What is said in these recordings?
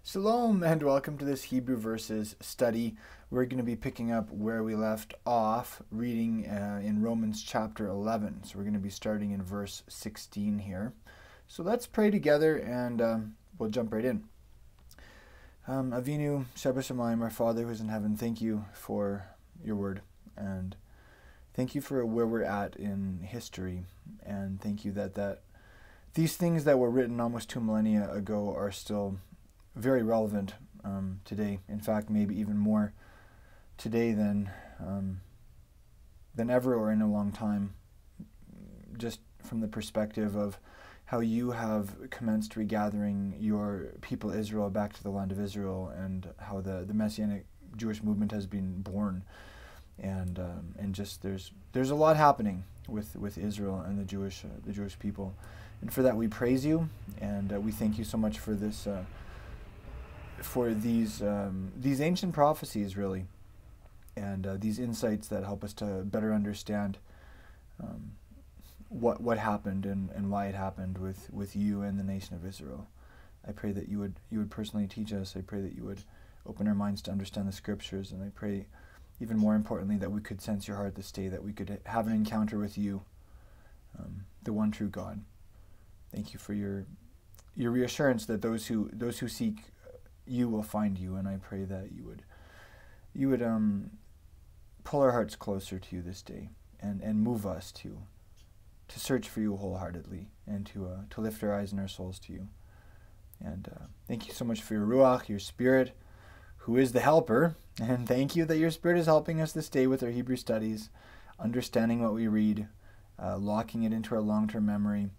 Shalom and welcome to this Hebrew verses study. We're going to be picking up where we left off, reading in Romans chapter 11. So we're going to be starting in verse 16 here. So let's pray together and we'll jump right in. Avinu, Sheba Shamayim, our Father who is in heaven, thank you for your word. And thank you for where we're at in history. And thank you that these things that were written almost 2 millennia ago are still very relevant today. In fact, maybe even more today than ever or in a long time, just from the perspective of how you have commenced regathering your people Israel back to the land of Israel, and how the Messianic Jewish movement has been born, and just there's a lot happening with Israel and the Jewish people, and for that we praise you, and we thank you so much for this. For these ancient prophecies, really, and these insights that help us to better understand what happened and why it happened with you and the nation of Israel. I pray that you would personally teach us. I pray that you would open our minds to understand the scriptures, and I pray, even more importantly, that we could sense your heart this day, that we could have an encounter with you, the one true God. Thank you for your reassurance that those who seek you will find you, and I pray that you would pull our hearts closer to you this day, and move us to search for you wholeheartedly, and to lift our eyes and our souls to you. And thank you so much for your Ruach, your Spirit, who is the helper, and thank you that your Spirit is helping us this day with our Hebrew studies, understanding what we read, locking it into our long-term memory,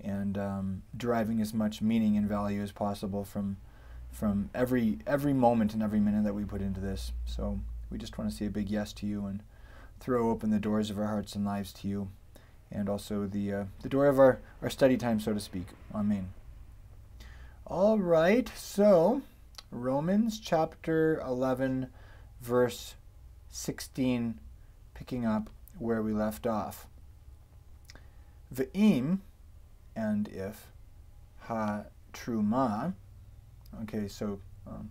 and deriving as much meaning and value as possible from every moment and every minute that we put into this. So we just want to say a big yes to you, and throw open the doors of our hearts and lives to you, and also the door of our study time, so to speak. Amen. All right, so Romans chapter 11, verse 16, picking up where we left off. Ve'im, and if, ha truma. Okay, so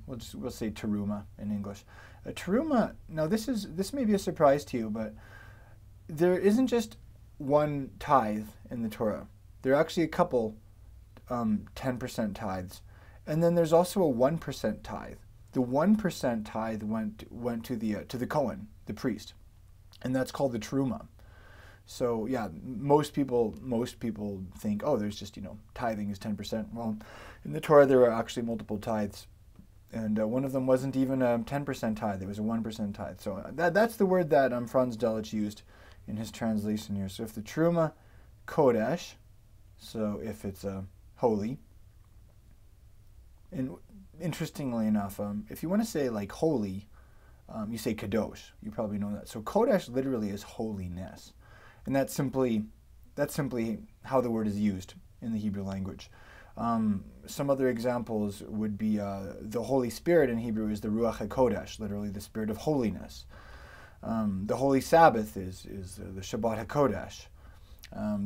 we'll say teruma in English. Teruma. Now this may be a surprise to you, but there isn't just one tithe in the Torah. There are actually a couple 10% tithes, and then there's also a 1% tithe. The 1% tithe went to the Kohen, the priest, and that's called the teruma. So yeah, most people think, oh, there's just, tithing is 10%. Well, in the Torah there are actually multiple tithes, and one of them wasn't even a 10% tithe; it was a 1% tithe. So that's the word that Franz Delitzsch used in his translation here. So if the teruma kodesh, so if it's holy, and interestingly enough, if you want to say like holy, you say kadosh. You probably know that. So kodesh literally is holiness. And that's simply how the word is used in the Hebrew language. Some other examples would be the Holy Spirit in Hebrew is the Ruach HaKodesh, literally the Spirit of holiness. The Holy Sabbath is the Shabbat HaKodesh.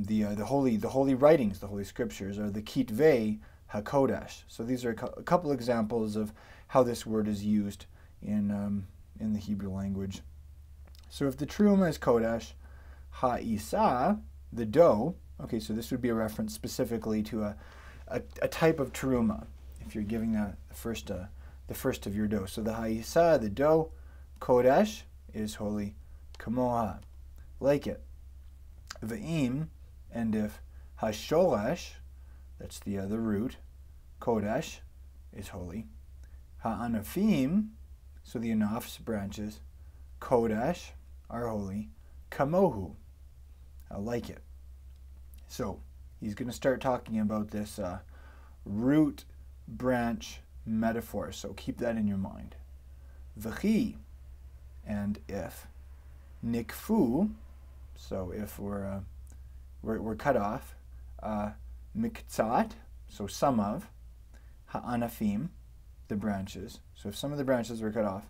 The holy writings, the Holy Scriptures, are the Kitvei HaKodesh. So these are a couple examples of how this word is used in the Hebrew language. So if the teruma is Kodesh, ha'isa, the dough, okay, so this would be a reference specifically to a type of teruma, if you're giving the first of your dough. So the ha'isa, the dough, kodesh, is holy, kamoha, like it. Ve'im, and if hashoresh, that's the root, kodesh, is holy. Ha'anafim, so the anafs, branches, kodesh, are holy, kamohu, I like it. So he's going to start talking about this root branch metaphor. So keep that in your mind. V'chi, and if nikfu, so if we're cut off, miktzat, so some of, ha'anafim, the branches. So if some of the branches were cut off,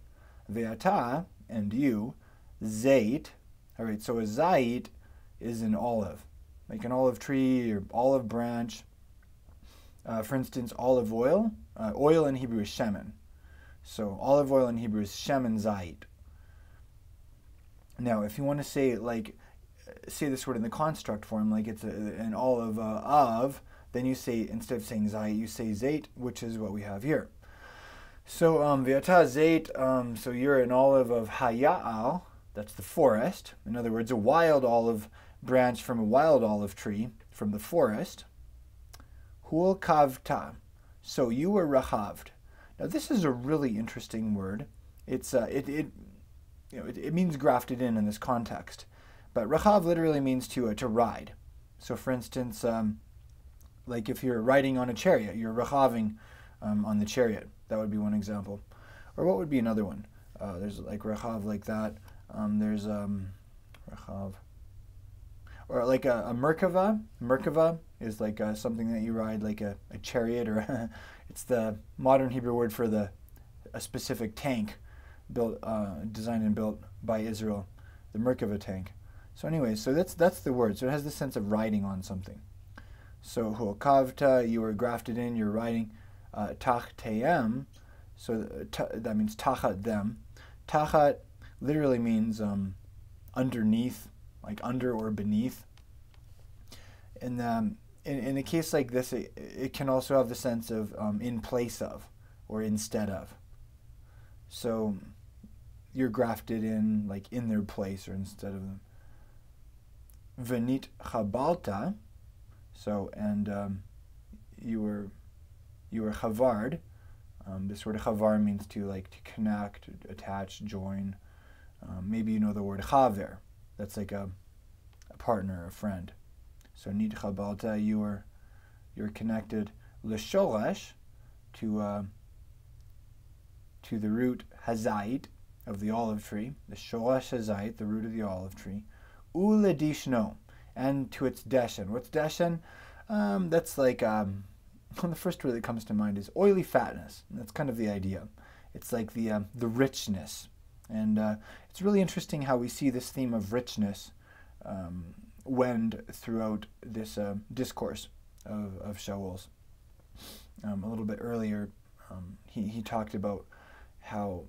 ve'ata, and you, zait. All right, so a zait is an olive, like an olive tree or olive branch. For instance, olive oil. Oil in Hebrew is shemen. So olive oil in Hebrew is shemen zayit. Now, if you want to say this word in the construct form, like it's an olive of, then you say, instead of saying zayit, you say zait, which is what we have here. So v'ata zait, so you're an olive of haya'al, that's the forest. In other words, a wild olive branch from a wild olive tree from the forest. Hul kavta, so you were rahaved. Now this is a really interesting word. It's it means grafted in this context, but rachav literally means to ride. So for instance, like if you're riding on a chariot, you're rachaving on the chariot. That would be one example. Or what would be another one? There's like rachav like that. There's rachav. Or like a merkava. Merkava is like something that you ride, like a chariot, or it's the modern Hebrew word for a specific tank built, designed and built by Israel, the merkava tank. So anyway, so that's the word. So it has the sense of riding on something. So hu'kavta, you were grafted in, you're riding. Tachteim, so that means tachat them. Tachat literally means underneath, like under or beneath. And in a case like this, it can also have the sense of in place of or instead of. So you're grafted in, like in their place or instead of them. Venit chabalta, so and you were chavard. This word chavar means to connect, attach, join. Maybe you know the word chaver. That's like a partner, a friend. So nit chabalta, you're connected. L'shoresh, to the root hazait of the olive tree. The shoresh hazait, the root of the olive tree. Uledishno, and to its deshen. What's deshen? That's like the first word that comes to mind is oily fatness. And that's kind of the idea. It's like the richness, and it's really interesting how we see this theme of richness wend throughout this discourse of Shaul's. A little bit earlier, he talked about how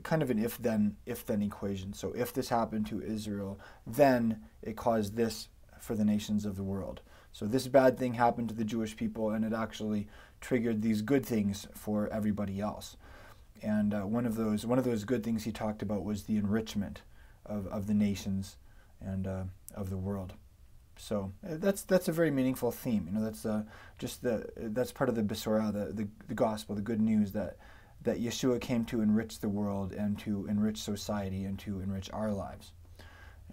kind of an if-then equation. So if this happened to Israel, then it caused this for the nations of the world. So this bad thing happened to the Jewish people, and it actually triggered these good things for everybody else. And one of those good things he talked about was the enrichment of the nations and of the world. So that's a very meaningful theme. That's that's part of the Besorah, the gospel, the good news that Yeshua came to enrich the world and to enrich society and to enrich our lives.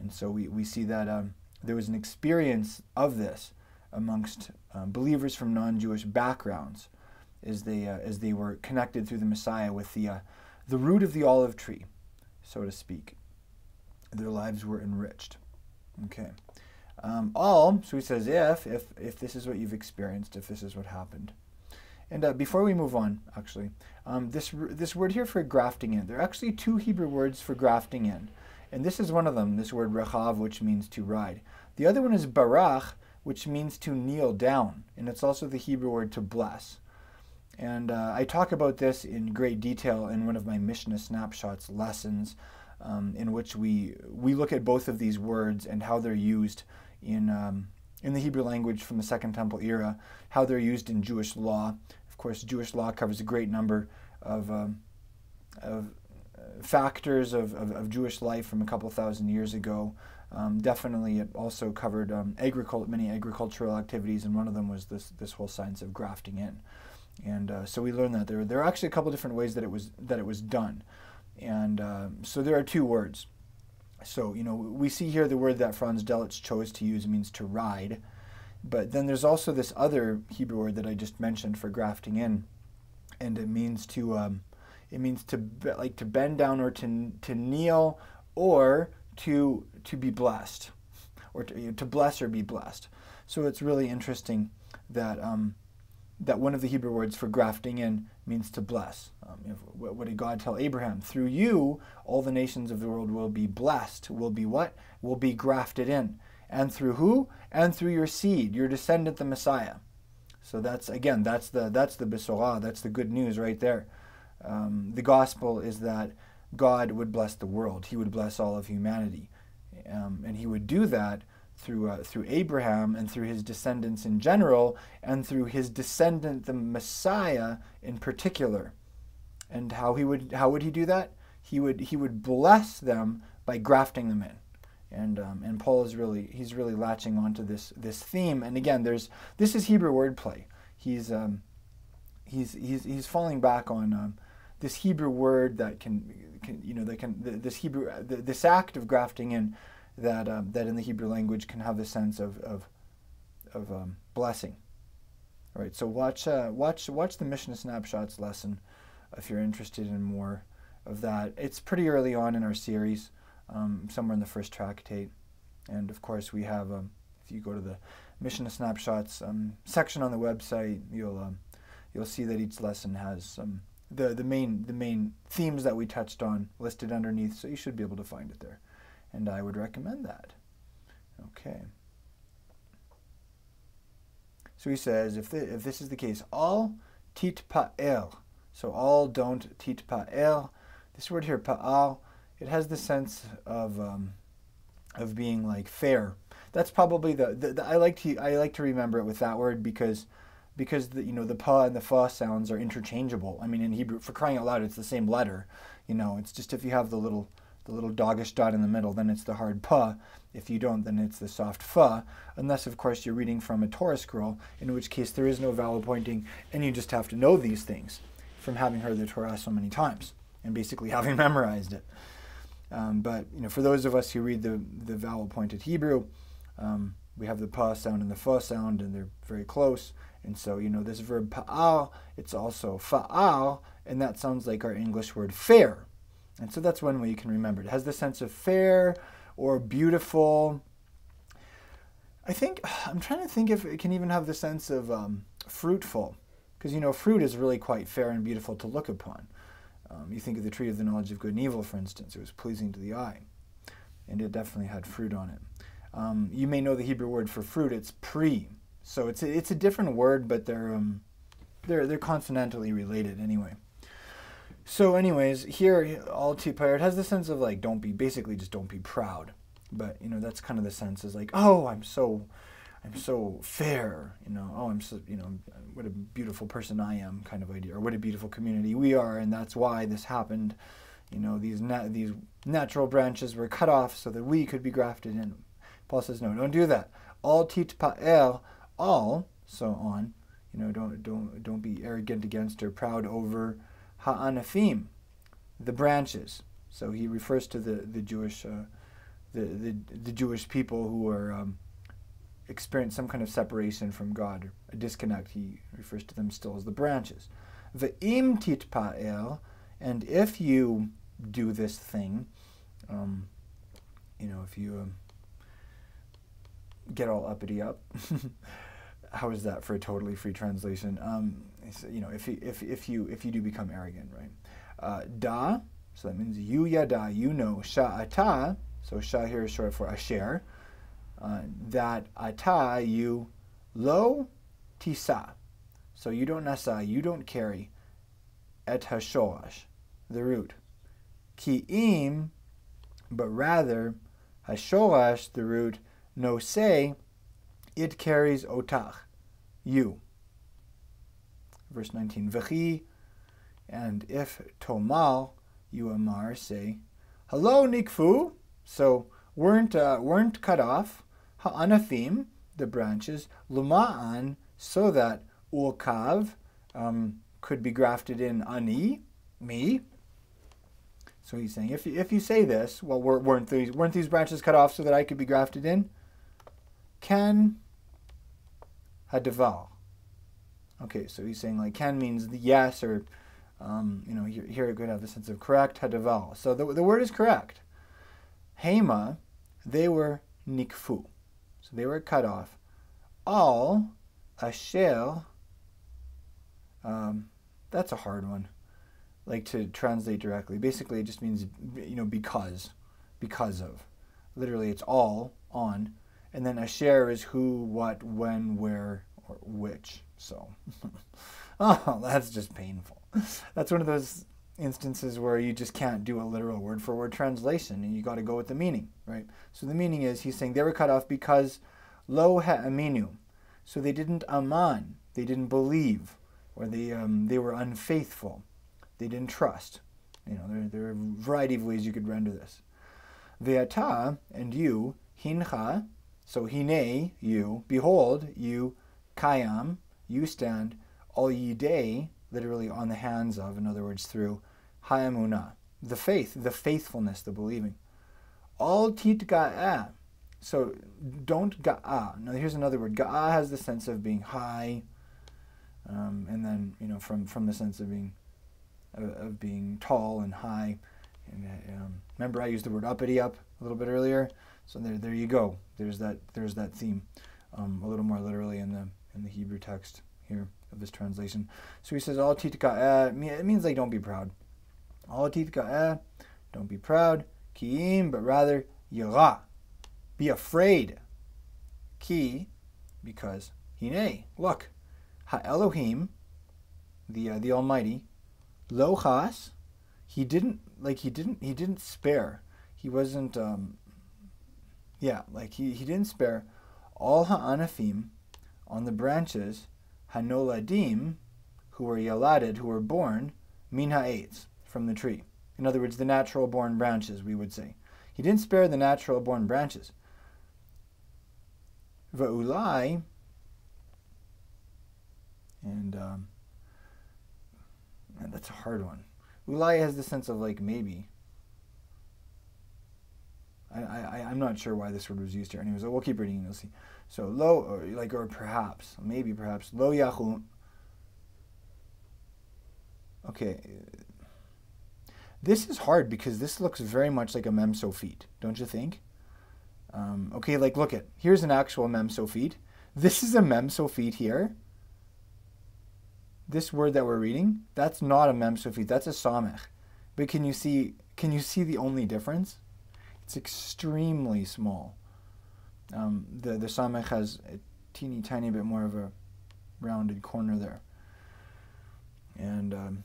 And so we see that there was an experience of this amongst believers from non-Jewish backgrounds as they were connected through the Messiah with the root of the olive tree, so to speak. Their lives were enriched. Okay. So he says if this is what you've experienced, if this is what happened. And before we move on, actually, this word here for grafting in, there are actually two Hebrew words for grafting in. And this is one of them, this word rachav, which means to ride. The other one is barach, which means to kneel down. And it's also the Hebrew word to bless. And I talk about this in great detail in one of my Mishnah Snapshots lessons, in which we look at both of these words and how they're used in the Hebrew language from the Second Temple era, how they're used in Jewish law. Of course, Jewish law covers a great number of factors of Jewish life from a couple thousand years ago. Definitely, it also covered many agricultural activities, and one of them was this whole science of grafting in. And so we learned that there are actually a couple different ways that it was done. And so there are two words. So, we see here the word that Franz Delitzsch chose to use means to ride. But then there's also this other Hebrew word that I just mentioned for grafting in. And it means to bend down or to kneel or to be blessed. Or to bless or be blessed. So it's really interesting that that one of the Hebrew words for grafting in means to bless. What did God tell Abraham? Through you, all the nations of the world will be blessed. Will be what? Will be grafted in. And through who? And through your seed, your descendant, the Messiah. So that's, again, that's the Besorah, that's the good news right there. The gospel is that God would bless the world. He would bless all of humanity. And he would do that through Abraham and through his descendants in general, and through his descendant, the Messiah, in particular. And how would he do that? He would bless them by grafting them in. And Paul is really latching onto this theme. And again, this is Hebrew wordplay. He's falling back on this Hebrew word this act of grafting in, that in the Hebrew language can have the sense of blessing. All right, so watch the Mishnah Snapshots lesson if you're interested in more of that. It's pretty early on in our series, somewhere in the first tractate, and of course we have. If you go to the Mishnah Snapshots section on the website, you'll see that each lesson has the main themes that we touched on listed underneath, so you should be able to find it there. And I would recommend that. Okay. So he says, if this is the case, all titpa'el. So all don't titpa'el. This word here, pa'al, it has the sense of being like fair. That's probably I like to remember it with that word because the pa and the fa sounds are interchangeable. I mean, in Hebrew, for crying out loud, it's the same letter. It's just if you have the little doggish dot in the middle, then it's the hard pa. If you don't, then it's the soft fa. Unless, of course, you're reading from a Torah scroll, in which case there is no vowel pointing, and you just have to know these things from having heard the Torah so many times and basically having memorized it. But for those of us who read the vowel pointed Hebrew, we have the pa sound and the fa sound, and they're very close. And so, this verb pa'al, it's also fa'al, and that sounds like our English word fair. And so that's one way you can remember it. It has the sense of fair or beautiful. I'm trying to think if it can even have the sense of fruitful. Because, fruit is really quite fair and beautiful to look upon. You think of the tree of the knowledge of good and evil, for instance. It was pleasing to the eye. And it definitely had fruit on it. You may know the Hebrew word for fruit. It's pri. So it's a different word, but they're consonantally related anyway. So anyways, here, all tipar, it has the sense of like, don't be proud. But, that's kind of the sense is like, oh, I'm so fair, oh, I'm so, what a beautiful person I am kind of idea, or what a beautiful community we are, and that's why this happened. These natural branches were cut off so that we could be grafted in. Paul says, no, don't do that. All titpa'el, all, so on, don't be arrogant against or proud over ha'anafim, the branches. So he refers to the Jewish the Jewish people who are experience some kind of separation from God, or a disconnect. He refers to them still as the branches. Ve'im titpa'el, and if you do this thing, if you get all uppity up. How is that for a totally free translation? If you do become arrogant, right? Da, so that means you yada, sha'ata. So sha here is short for asher. That ata, you lo tisa. So you don't nasa, you don't carry et hashoash, the root. Ki'im, but rather hashoash, the root, no say, it carries otach, you. Verse 19, V'chi, and if tomal, you amar, say, hello nikfu, so weren't cut off, ha'anafim, the branches, luma'an, so that ulkav could be grafted in ani, me. So he's saying, if you say this, well, weren't these branches cut off so that I could be grafted in? Can hadaval. Okay, so he's saying like can means the yes, or here it could have the sense of correct, hadaval. So the word is correct. Hema, they were nikfu, so they were cut off. All asher, that's a hard one, like to translate directly. Basically, it just means because of. Literally, it's all on. And then asher is who, what, when, where, or which. So, oh, that's just painful. That's one of those instances where you just can't do a literal word-for-word translation, and you got to go with the meaning, right? So the meaning is, he's saying they were cut off because lo ha'aminu. So they didn't aman, they didn't believe, or they were unfaithful. They didn't trust. There are a variety of ways you could render this. Ve'ata, and you, hincha, so hine, you, behold, you, kayam, you stand, al yidei, literally on the hands of, in other words, through, ha'emunah, the faith, the faithfulness, the believing. Al titga'ah, so don't ga'ah. Now here's another word. Ga'ah has the sense of being high, and then, from the sense of being tall and high. And remember, I used the word uppity up a little bit earlier. So there you go. There's that theme, a little more literally in the Hebrew text here of this translation. So he says, "Al titka'eh," it means like don't be proud. Al titka'eh, don't be proud. Ki'im, but rather yira, be afraid. Ki, because hine, look, ha Elohim, the Almighty, lo chas, he didn't spare. He wasn't he didn't spare all ha'anafim, on the branches, hanoladim, who were yaladed, who were born, min ha'etz, from the tree. In other words, the natural born branches, we would say. He didn't spare the natural born branches. Va'ulai, and that's a hard one. Ulai has the sense of like maybe. I'm not sure why this word was used here. Anyways, we'll keep reading and you'll see. So lo, or perhaps, maybe perhaps, lo yahu. Okay. This is hard because this looks very much like a mem sophit, don't you think? Okay, look at, here's an actual mem sophit. This is a mem sophit here. This word that we're reading, that's not a mem sophit, that's a samech. But can you see the only difference? It's extremely small. The samech has a teeny tiny bit more of a rounded corner there. And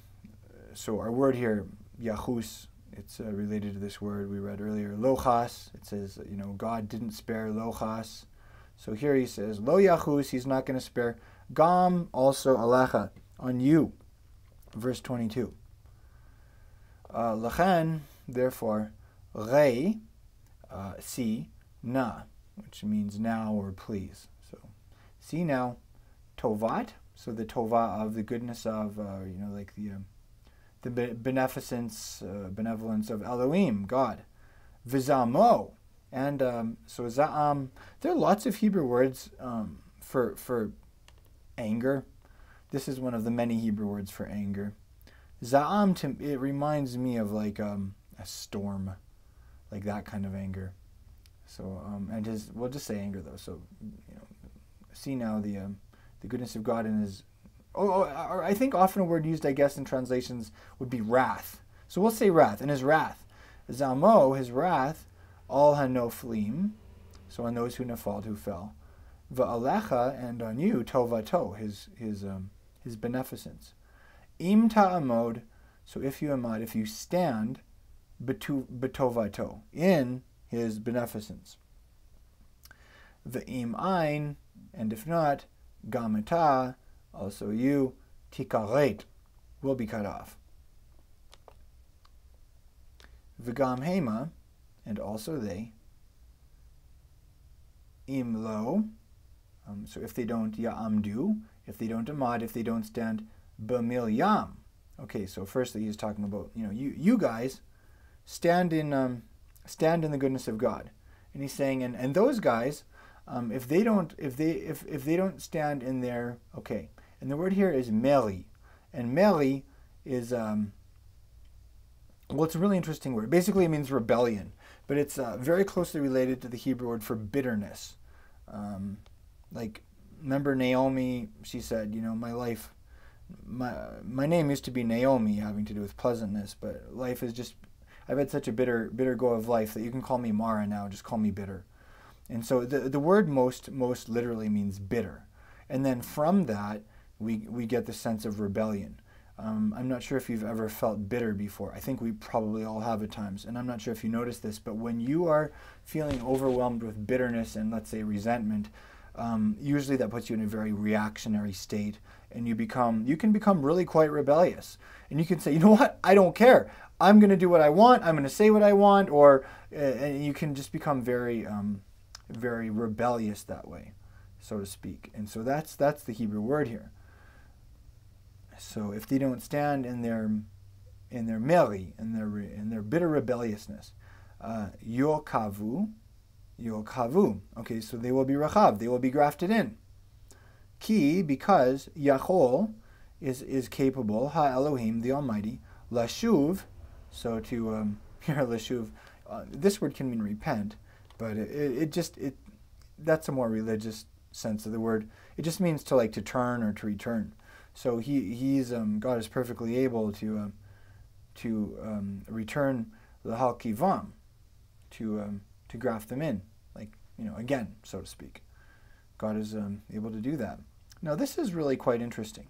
so our word here, yachus, it's related to this word we read earlier, lochas. It says, God didn't spare lochas. So here he says, lo yachus, he's not going to spare. Gam, also alecha, on you. Verse 22. Lachan, therefore, rei, see, na, which means now or please. So, see now, tovat, so the tova of the goodness of, the benevolence of Elohim, God. Vizamo, and so za'am, there are lots of Hebrew words for anger. This is one of the many Hebrew words for anger. Za'am, it reminds me of like a storm, like that kind of anger. So, we'll just say anger though. So, see now the goodness of God in His. Or I think often a word used, I guess, in translations would be wrath. So we'll say wrath. And His wrath, Zamo, His wrath, all hanoflim, so on those who nafaled, who fell. Va'alecha, and on you, tovato, His beneficence. Im ta'amod, so if you stand, betovato, in His beneficence. V'im ein, and if not, gamata, also you, tikaret, will be cut off. V'gam hema, and also they, im lo, so if they don't ya'amdu, if they don't amad, if they don't stand, b'mil yam. Okay, so firstly he's talking about, you guys stand in the goodness of God. And he's saying, and those guys, if they don't stand in there, okay. And the word here is meli. And meli is, it's a really interesting word. Basically it means rebellion. But it's very closely related to the Hebrew word for bitterness. Remember Naomi, she said, my life, my name used to be Naomi, having to do with pleasantness, but life is just, I've had such a bitter go of life that you can call me Mara now, just call me bitter. And so the word most literally means bitter. And then from that, we get the sense of rebellion. I'm not sure if you've ever felt bitter before. I think we probably all have at times. And I'm not sure if you notice this, but when you are feeling overwhelmed with bitterness and, let's say, resentment, usually that puts you in a very reactionary state. And you can become really quite rebellious. And you can say, you know what, I don't care. I'm going to do what I want. I'm going to say what I want. Or and you can just become very, very rebellious that way, so to speak. And so that's the Hebrew word here. So if they don't stand in their meri, in their bitter rebelliousness, yokavu. Okay, so they will be rachav, they will be grafted in. Ki, because Yachol is capable, Ha Elohim, the Almighty, lashuv. So to here lashuv, this word can mean repent, but that's a more religious sense of the word. It just means to turn or to return. So God is perfectly able to return the halkivam, to graft them in, again, so to speak. God is able to do that. Now this is really quite interesting.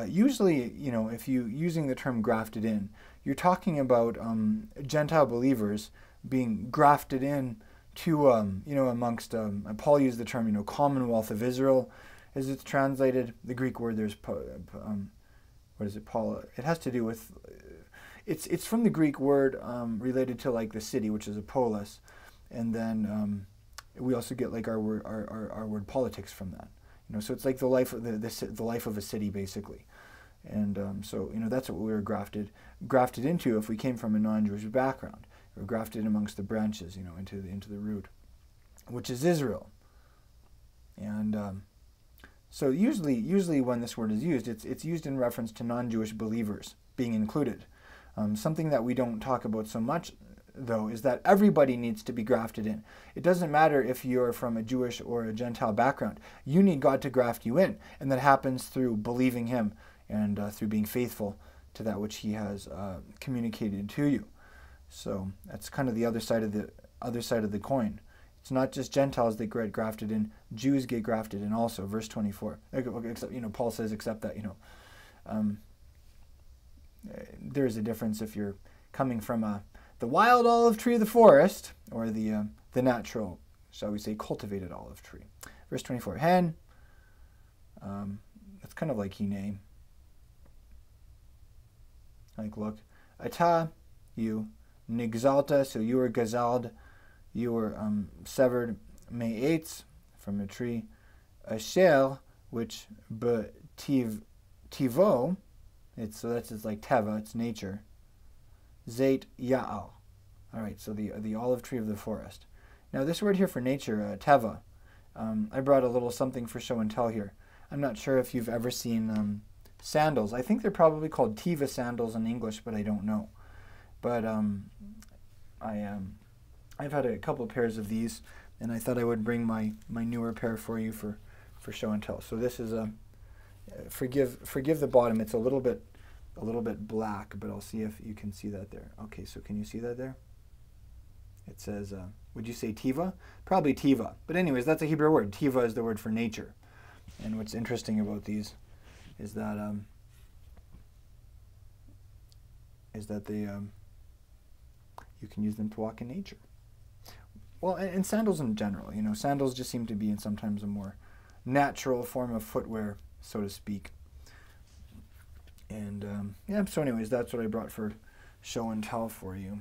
Usually, if you using the term grafted in, you're talking about Gentile believers being grafted in to amongst Paul used the term Commonwealth of Israel. As it's translated, the Greek word there's what is it, Paul? It has to do with it's from the Greek word related to the city, which is a polis, and then we also get our word politics from that. So it's like the life of the life of a city basically, and so that's what we were grafted into if we came from a non-Jewish background. We were grafted amongst the branches, into the root, which is Israel, and. So usually when this word is used, it's used in reference to non-Jewish believers being included. Something that we don't talk about so much, though, is that everybody needs to be grafted in. It doesn't matter if you're from a Jewish or a Gentile background. You need God to graft you in, and that happens through believing Him and through being faithful to that which He has communicated to you. So that's kind of the other side of the coin. It's not just Gentiles that get grafted in; Jews get grafted in also. Verse 24. Except, Paul says, except that there is a difference if you're coming from the wild olive tree of the forest or the natural, shall we say, cultivated olive tree. Verse 24. Hen. That's kind of like hine. Look. Ata, you. Nigzalta, so you were gazald. You were severed me'etz, from a tree. Asher, which tivo, that's like teva, it's nature. Zait ya'al. All right, so the olive tree of the forest. Now this word here for nature, teva, I brought a little something for show and tell here. I'm not sure if you've ever seen sandals. I think they're probably called teva sandals in English, but I don't know. But I've had a couple of pairs of these, and I thought I would bring my newer pair for you for show and tell. So this is forgive the bottom. It's a little bit black, but I'll see if you can see that there. Okay, so can you see that there? It says, would you say tiva? Probably tiva. But anyways, that's a Hebrew word. Tiva is the word for nature. And what's interesting about these is that they you can use them to walk in nature. Well, and sandals in general, sandals just seem to be in sometimes a more natural form of footwear, so to speak. And so anyways, that's what I brought for show and tell for you.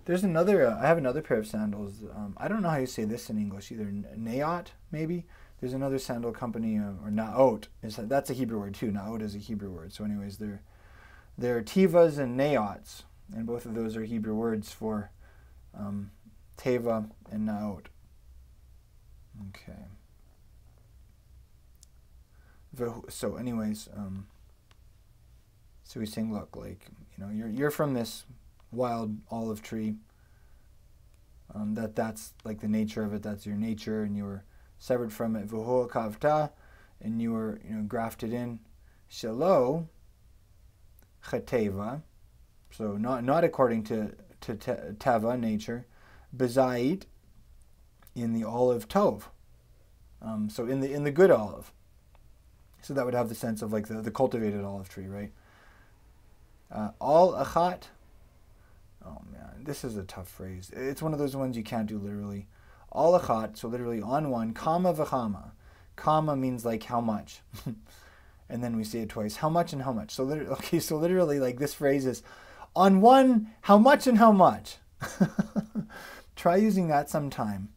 There's another, I have another pair of sandals. I don't know how you say this in English, either Naot, maybe. There's another sandal company, or Naot. That's a Hebrew word too. Naot is a Hebrew word. So anyways, they're Tivas and Naots, and both of those are Hebrew words for Teva and Naot. Okay. So anyways, so he's saying, look, you're from this wild olive tree. That's like the nature of it. That's your nature, and you were severed from it. V'hu kavta, and you were grafted in. Shelo chateva, so not according to teva, nature. Bezait, in the olive tov. So in the good olive. So that would have the sense of like the cultivated olive tree, right? Al achat. Oh man, this is a tough phrase. It's one of those ones you can't do literally. Al achat, so literally on one, kama v'chama. Kama means like how much. And then we say it twice. How much and how much. So literally like this phrase is on one, how much and how much. Try using that sometime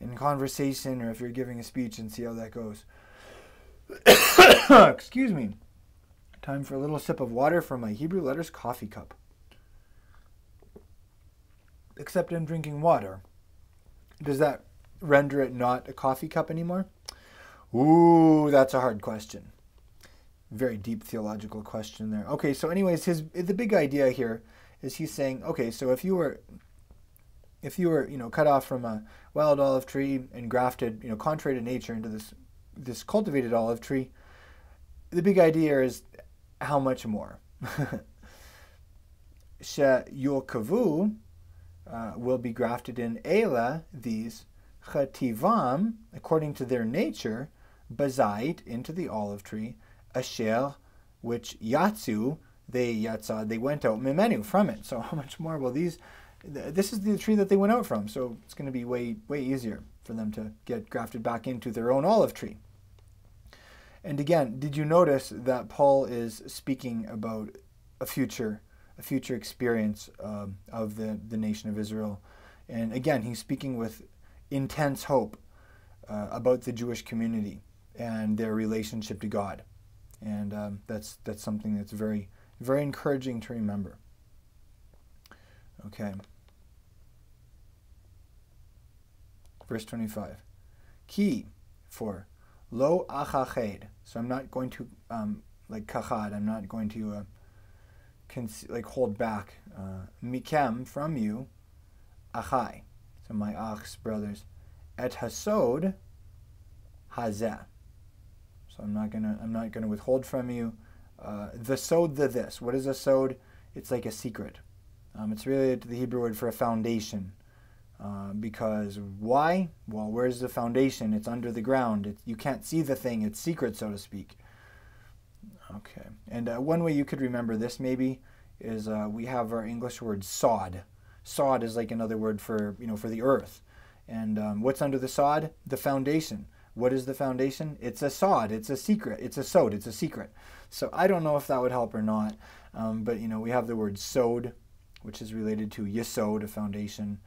in conversation or if you're giving a speech and see how that goes. Excuse me. Time for a little sip of water from my Hebrew letters coffee cup. Except I'm drinking water. Does that render it not a coffee cup anymore? Ooh, that's a hard question. Very deep theological question there. Okay, so anyways, the big idea here is he's saying, okay, so if you were cut off from a wild olive tree and grafted, contrary to nature into this cultivated olive tree, the big idea is how much more. She yokavu will be grafted in Ela, these chativam, according to their nature, bazait, into the olive tree, asher, which yatsu, they went out, mimenu, from it. So how much more will this is the tree that they went out from, so it's going to be way easier for them to get grafted back into their own olive tree. And again, did you notice that Paul is speaking about a future experience of the nation of Israel? And again, he's speaking with intense hope about the Jewish community and their relationship to God. And that's something that's very, very encouraging to remember. Okay. Verse 25. Ki, for lo achached. So I'm not going to, like kachad, I'm not going to hold back. Mikem, from you, achai. So my achs, brothers. Et hasod hazeh. So I'm not gonna withhold from you the sod, the this. What is a sod? It's like a secret. It's related to the Hebrew word for a foundation. Because why? Well, where's the foundation? It's under the ground. You can't see the thing. It's secret, so to speak. Okay. And one way you could remember this maybe is we have our English word sod. Sod is like another word for for the earth. And what's under the sod? The foundation. What is the foundation? It's a sod. It's a secret. It's a sod. It's a secret. So I don't know if that would help or not. But we have the word sod, which is related to yesod, a foundation,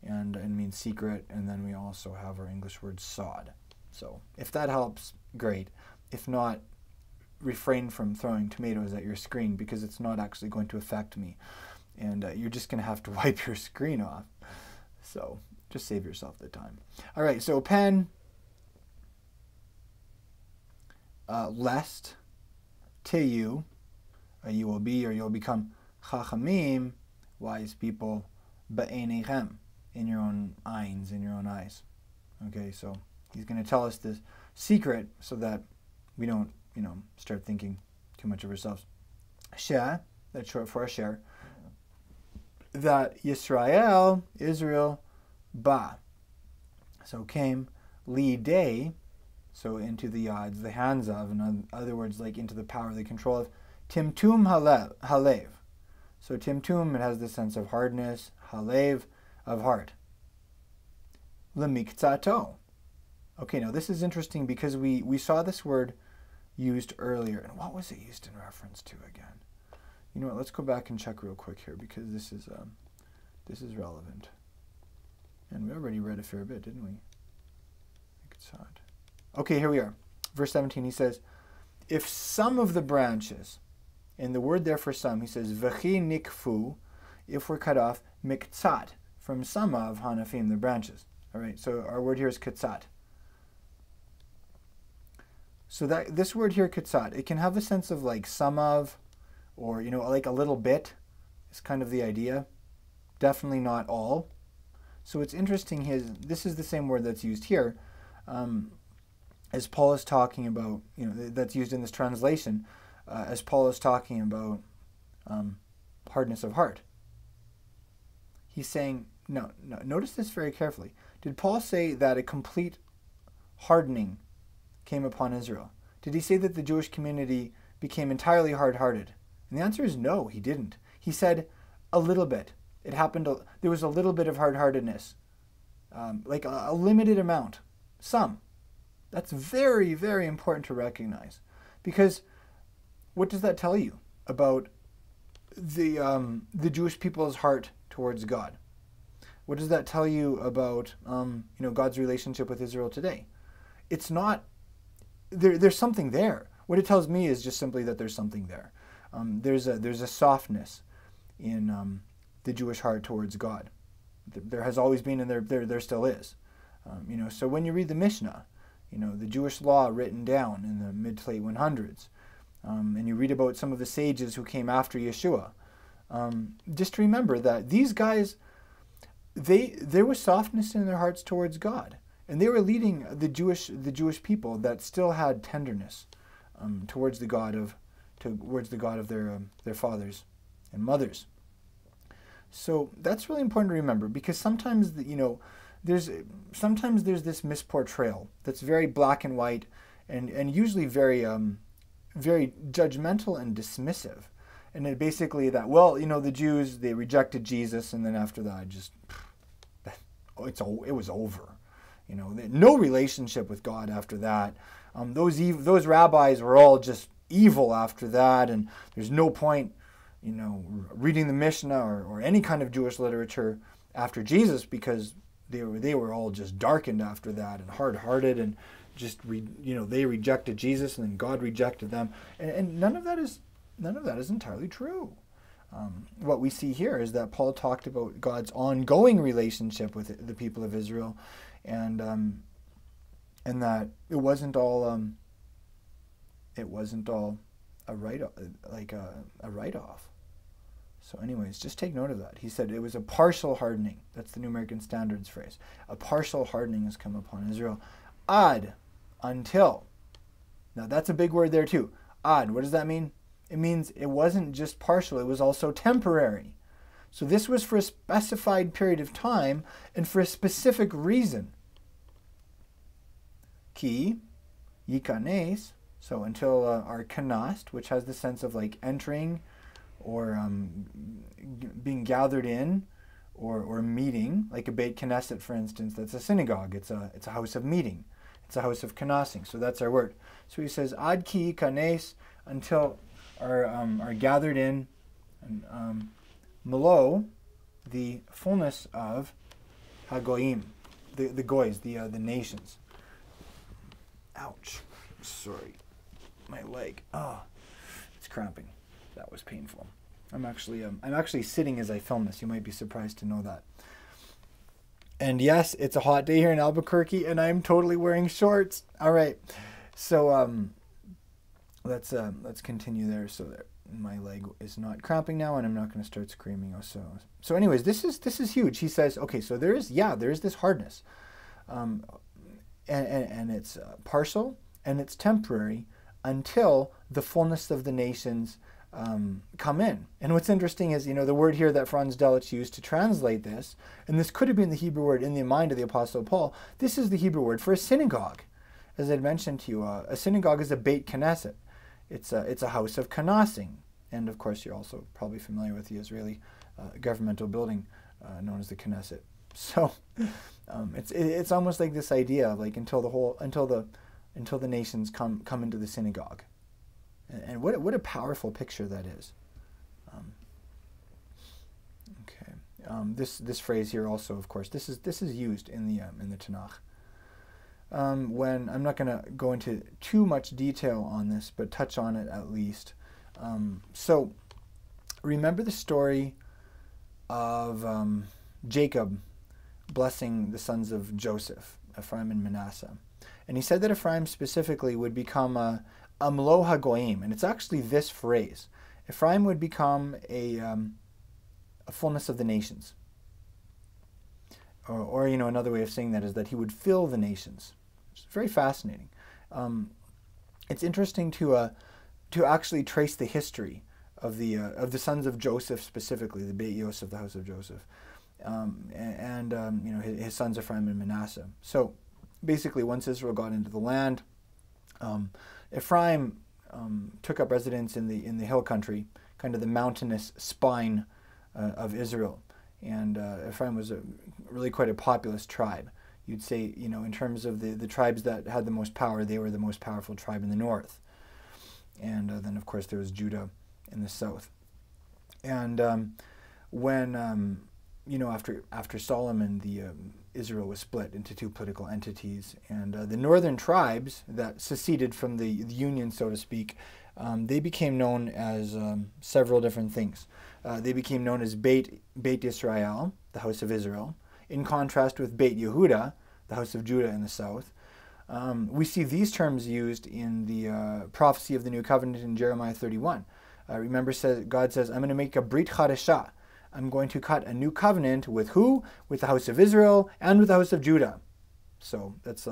and means secret. And then we also have our English word sod. So if that helps, great. If not, refrain from throwing tomatoes at your screen because it's not actually going to affect me. And you're just going to have to wipe your screen off. So just save yourself the time. All right, so pen, lest to you, you will be or you'll become chachamim, wise people, ba'einechem, in your own eyes, in your own eyes. Okay, so he's going to tell us this secret so that we don't, start thinking too much of ourselves. Sheh, that's short for asher, that Yisrael, Israel, ba, so came lidei, so into the odds, the hands of, in other words, like into the power, the control of, timtum halev. So timtum, it has the sense of hardness, halev, of heart. Lemiktato. Okay, now this is interesting because we saw this word used earlier. And what was it used in reference to again? You know what, let's go back and check real quick here because this is relevant. And we already read a fair bit, didn't we? Okay, here we are. Verse 17, he says, if some of the branches, and the word there for some, he says, v'chi nikfu, if we're cut off, miktzat, from some of hanafim, the branches. All right, so our word here is katzat. So that this word here, katzat, it can have a sense of like some of, or, like a little bit, is kind of the idea. Definitely not all. So it's interesting, this is the same word that's used here, as Paul is talking about, that's used in this translation, as Paul is talking about hardness of heart. He's saying, no, notice this very carefully. Did Paul say that a complete hardening came upon Israel? Did he say that the Jewish community became entirely hard-hearted? And the answer is no, he didn't. He said a little bit. It happened, there was a little bit of hard-heartedness, like a limited amount, some. That's very, very important to recognize, because what does that tell you about the Jewish people's heart towards God? What does that tell you about God's relationship with Israel today? It's not there's something there. What it tells me is just simply that there's something there. There's a softness in the Jewish heart towards God. There has always been, and there still is. So when you read the Mishnah, the Jewish law written down in the mid to late 100s, and you read about some of the sages who came after Yeshua, just remember that these guys, there was softness in their hearts towards God, and they were leading the Jewish people that still had tenderness towards the God of their fathers and mothers. So that's really important to remember, because sometimes there's this misportrayal that's very black and white, and usually very very judgmental and dismissive. And it basically that, the Jews, they rejected Jesus, and then after that, it was over. No relationship with God after that. Those rabbis were all just evil after that, and there's no point, reading the Mishnah or any kind of Jewish literature after Jesus, because they were all just darkened after that and hard-hearted, and just they rejected Jesus, and then God rejected them, and none of that is entirely true. What we see here is that Paul talked about God's ongoing relationship with the people of Israel, and that it wasn't all a write-off. So anyways, just take note of that. He said it was a partial hardening. That's the New American Standards phrase. A partial hardening has come upon Israel. Ad, until. Now that's a big word there too. Ad, what does that mean? It means it wasn't just partial, it was also temporary. So this was for a specified period of time and for a specific reason. Ki, yikanes, so until our kanast, which has the sense of like entering or being gathered in or meeting, like a Beit Knesset, for instance, that's a synagogue. It's a house of meeting. It's a house of kanasing. So that's our word. So he says, ad ki yikanes, until are gathered in, and Malo, the fullness of Hagoyim, the goys, the nations. Ouch! Sorry, my leg. It's cramping. That was painful. I'm actually sitting as I film this. You might be surprised to know that. And yes, it's a hot day here in Albuquerque, and I'm totally wearing shorts. All right, so let's continue there. So there, my leg is not cramping now, and I'm not going to start screaming. So anyways, this is huge. He says, okay, so there is this hardness, and it's partial and it's temporary until the fullness of the nations come in. And what's interesting is, the word here that Franz Delitzsch used to translate this, and this could have been the Hebrew word in the mind of the Apostle Paul. This is the Hebrew word for a synagogue. As I'd mentioned to you, a synagogue is a Beit Knesset. It's a house of kanasing. And of course, you're also probably familiar with the Israeli governmental building known as the Knesset. So it's almost like this idea of like until the nations come into the synagogue. And what a powerful picture that is. Okay. This phrase here also, of course, this is used in the Tanakh. When I'm not going to go into too much detail on this, but touch on it at least. So remember the story of Jacob blessing the sons of Joseph, Ephraim and Manasseh. And he said that Ephraim specifically would become a Mlo HaGoyim, and it's actually this phrase. Ephraim would become a fullness of the nations. Or another way of saying that is that he would fill the nations. It's very fascinating. It's interesting to actually trace the history of the sons of Joseph specifically, the Beit Yosef, the house of Joseph. his sons Ephraim and Manasseh. So basically, once Israel got into the land, Ephraim took up residence in the hill country, kind of the mountainous spine of Israel, and Ephraim was really quite a populous tribe. You'd say, in terms of the tribes that had the most power, they were the most powerful tribe in the north. And then, of course, there was Judah in the south. And when, after Solomon, Israel was split into two political entities. And the northern tribes that seceded from the union, so to speak, they became known as several different things. They became known as Beit Israel, the house of Israel, in contrast with Beit Yehuda, the house of Judah in the south. We see these terms used in the prophecy of the New Covenant in Jeremiah 31. Remember, God says, I'm going to make a Brit Chadashah. I'm going to cut a new covenant with who? With the house of Israel and with the house of Judah. So that's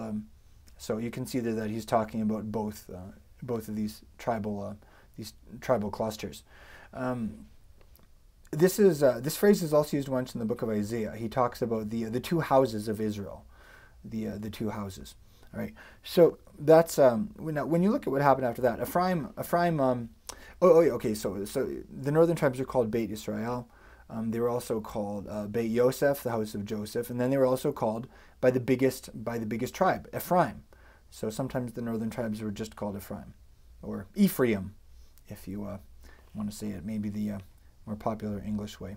so you can see there that he's talking about both of these tribal clusters. This phrase is also used once in the book of Isaiah. He talks about the two houses of Israel, the two houses. All right. So that's when you look at what happened after that, Ephraim. Okay. So the northern tribes are called Beit Israel. They were also called Beit Yosef, the house of Joseph, and then they were also called by the biggest tribe, Ephraim. So sometimes the northern tribes were just called Ephraim, or Ephraim, if you want to say it, maybe the more popular English way.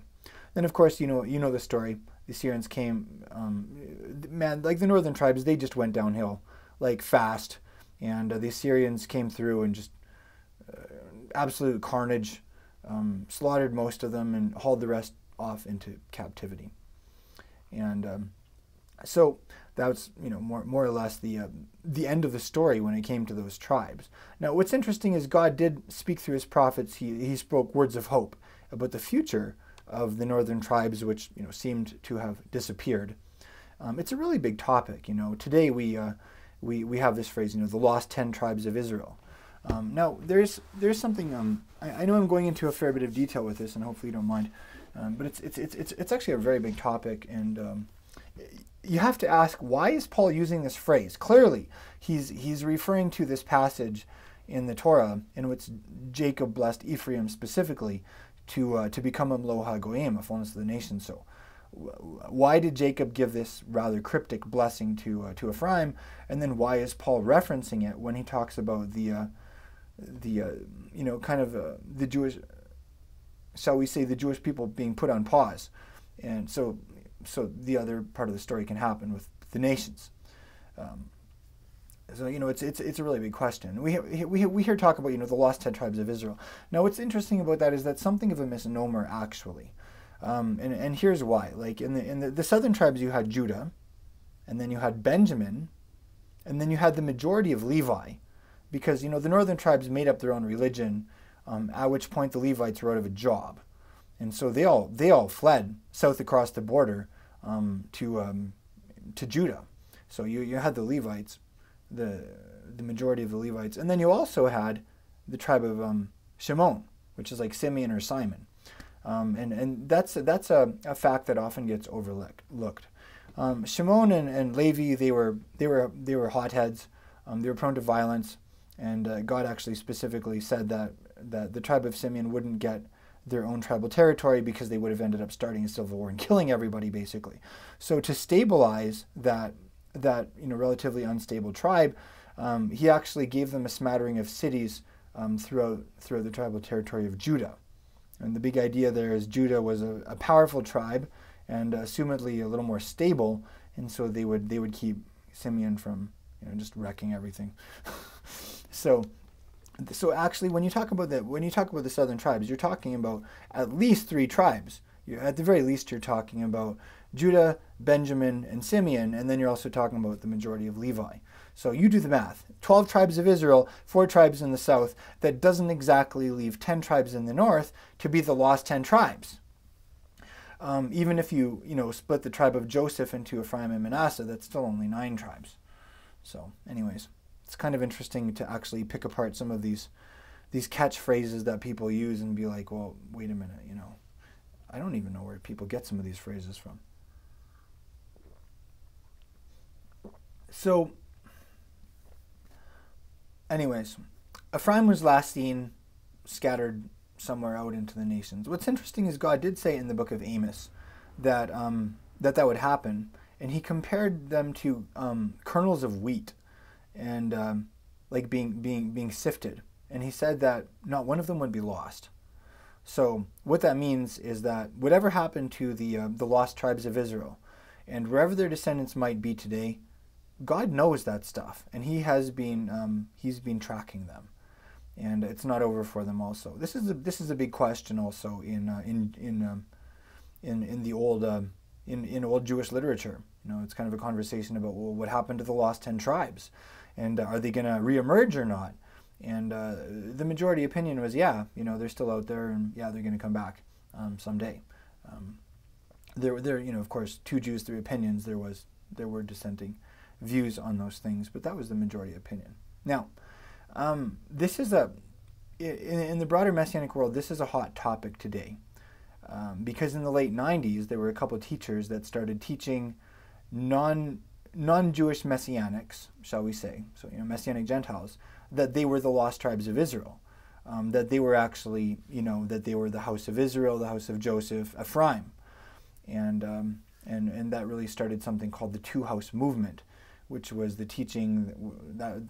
Then, of course, you know the story. The Assyrians came, like the northern tribes, they just went downhill, like fast, and the Assyrians came through and just absolute carnage, slaughtered most of them and hauled the rest off into captivity. And so that was, more or less the end of the story when it came to those tribes. Now, what's interesting is God did speak through his prophets. He spoke words of hope about the future of the northern tribes, which seemed to have disappeared. It's a really big topic. Today we have this phrase, the lost 10 tribes of Israel. Now there's something. I know I'm going into a fair bit of detail with this, and hopefully you don't mind. But it's actually a very big topic, and you have to ask, why is Paul using this phrase? Clearly, he's referring to this passage in the Torah in which Jacob blessed Ephraim specifically to become a Mloha Goyim, a fullness of the nation. So why did Jacob give this rather cryptic blessing to Ephraim, and then why is Paul referencing it when he talks about the Jewish, shall we say, the Jewish people being put on pause, and so the other part of the story can happen with the nations. So it's a really big question. We hear talk about the lost 10 tribes of Israel. Now what's interesting about that is that's something of a misnomer actually, and here's why. Like in the southern tribes you had Judah, and then you had Benjamin, and then you had the majority of Levi, because the northern tribes made up their own religion, at which point the Levites were out of a job, and so they all fled south across the border to Judah. So you had the Levites, the majority of the Levites, and then you also had the tribe of Shimon, which is like Simeon or Simon, and that's a fact that often gets overlooked. Shimon and Levi, they were hotheads. They were prone to violence, and God actually specifically said that the tribe of Simeon wouldn't get their own tribal territory because they would have ended up starting a civil war and killing everybody basically. So to stabilize that relatively unstable tribe, he actually gave them a smattering of cities throughout the tribal territory of Judah. And the big idea there is Judah was a powerful tribe and assumedly a little more stable, and so they would keep Simeon from just wrecking everything. So actually, when you talk about the southern tribes, you're talking about at least 3 tribes. At the very least, you're talking about Judah, Benjamin, and Simeon, and then you're also talking about the majority of Levi. So you do the math. 12 tribes of Israel, 4 tribes in the south. That doesn't exactly leave 10 tribes in the north to be the lost 10 tribes. Even if you split the tribe of Joseph into Ephraim and Manasseh, that's still only 9 tribes. So anyways, it's kind of interesting to actually pick apart some of these catchphrases that people use and be like, well, wait a minute, I don't even know where people get some of these phrases from. So, anyways, Ephraim was last seen scattered somewhere out into the nations. What's interesting is God did say in the book of Amos that that would happen, and he compared them to kernels of wheat, and like being sifted. And he said that not one of them would be lost. So what that means is that whatever happened to the lost tribes of Israel, and wherever their descendants might be today, God knows that stuff, and he's been tracking them, and it's not over for them. Also, this is a big question also in the old Jewish literature. You know, it's kind of a conversation about, well, what happened to the lost 10 tribes, and are they going to reemerge or not? And the majority opinion was, yeah, you know, they're still out there, and yeah, they're going to come back someday. There, you know, of course, 2 Jews, 3 opinions. There were dissenting views on those things, but that was the majority opinion. Now, this is in the broader Messianic world, this is a hot topic today, because in the late 90s, there were a couple of teachers that started teaching non-Jewish Messianics, shall we say, so, you know, Messianic Gentiles, that they were the lost tribes of Israel, that they were actually, you know, that they were the house of Israel, the house of Joseph, Ephraim, and that really started something called the two-house movement, which was the teaching that,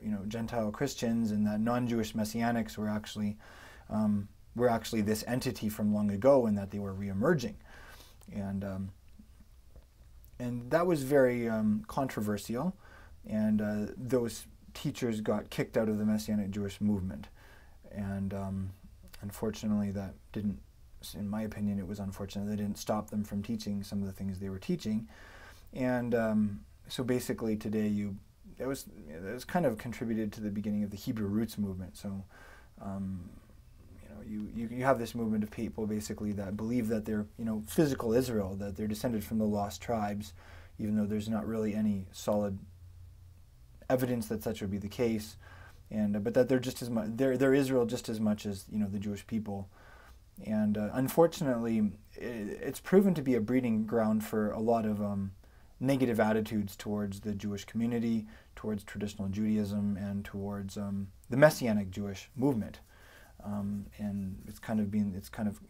you know, Gentile Christians and that non-Jewish Messianics were actually this entity from long ago, and that they were reemerging, and that was very controversial, and those teachers got kicked out of the Messianic Jewish movement, and unfortunately that didn't, in my opinion, it was unfortunate they didn't stop them from teaching some of the things they were teaching, and so basically today it was kind of contributed to the beginning of the Hebrew roots movement. So you know, you have this movement of people basically that believe that they're, you know, physical Israel, that they're descended from the lost tribes, even though there's not really any solid evidence that such would be the case, and but that they're just as much they're Israel just as much as, you know, the Jewish people, and unfortunately it's proven to be a breeding ground for a lot of negative attitudes towards the Jewish community, towards traditional Judaism, and towards the Messianic Jewish movement, and it's kind of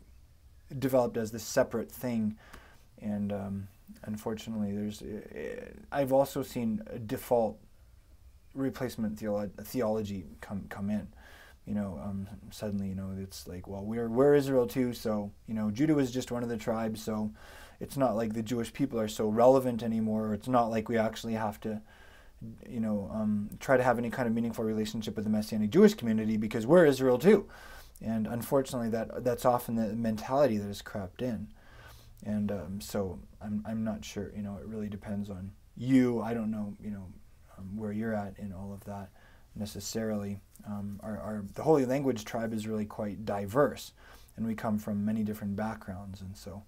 developed as this separate thing, and unfortunately I've also seen a default replacement theology come in. You know, suddenly, you know, it's like, well, we're Israel too, so, you know, Judah was just one of the tribes, so it's not like the Jewish people are so relevant anymore. It's not like we actually have to, you know, try to have any kind of meaningful relationship with the Messianic Jewish community because we're Israel too. And unfortunately, that's often the mentality that has crept in. And so I'm not sure. You know, it really depends on you. I don't know, you know, where you're at in all of that necessarily. The Holy Language tribe is really quite diverse, and we come from many different backgrounds, and so,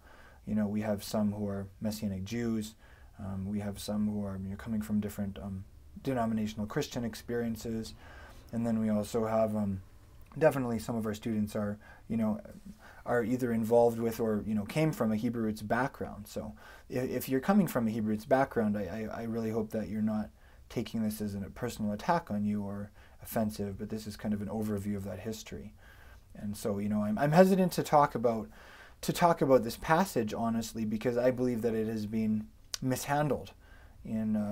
you know, we have some who are Messianic Jews, we have some who are, you know, coming from different denominational Christian experiences, and then we also have definitely some of our students are, you know, are either involved with or, you know, came from a Hebrew roots background. So if you're coming from a Hebrew roots background, I really hope that you're not taking this as a personal attack on you or offensive, but this is kind of an overview of that history. And so, you know, I'm hesitant to talk about this passage honestly, because I believe that it has been mishandled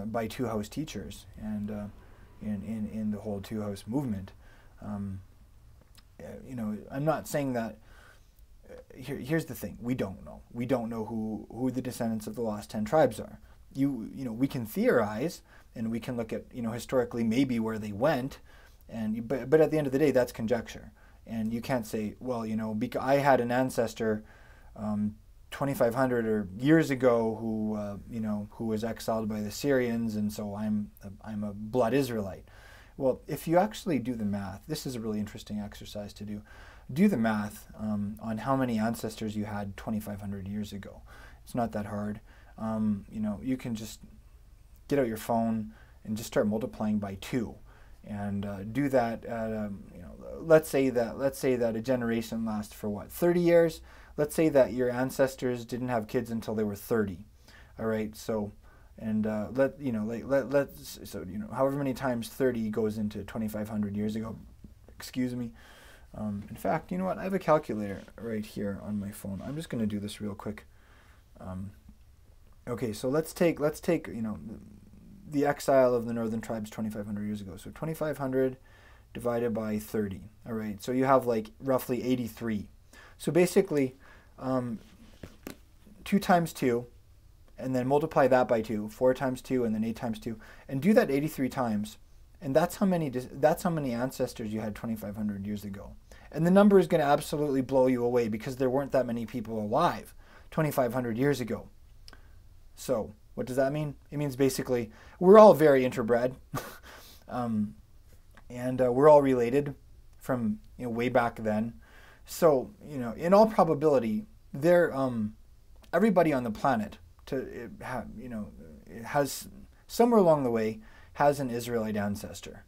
by two-house teachers and in the whole two-house movement. You know, I'm not saying that. Here's the thing: we don't know. We don't know who the descendants of the lost 10 tribes are. You know, we can theorize and we can look at, you know, historically maybe where they went, but at the end of the day, that's conjecture. And you can't say, well, you know, because I had an ancestor 2,500 or years ago who you know, who was exiled by the Syrians, and so I'm a blood Israelite. Well, if you actually do the math, this is a really interesting exercise to do. Do the math on how many ancestors you had 2,500 years ago. It's not that hard. You know, you can just get out your phone and just start multiplying by 2, and do that at, you know, let's say that a generation lasts for what, 30 years. let's say that your ancestors didn't have kids until they were 30. All right, so and however many times 30 goes into 2,500 years ago. Excuse me. In fact, you know what? I have a calculator right here on my phone. I'm just going to do this real quick. Okay, so let's take the exile of the northern tribes 2,500 years ago. So 2,500 divided by 30. All right, so you have like roughly 83. So basically, 2 times 2, and then multiply that by 2, 4 times 2, and then 8 times 2, and do that 83 times, and that's how many ancestors you had 2,500 years ago. And the number is going to absolutely blow you away because there weren't that many people alive 2,500 years ago. So what does that mean? It means basically we're all very interbred, and we're all related from way back then. So in all probability, everybody on the planet has somewhere along the way has an Israelite ancestor,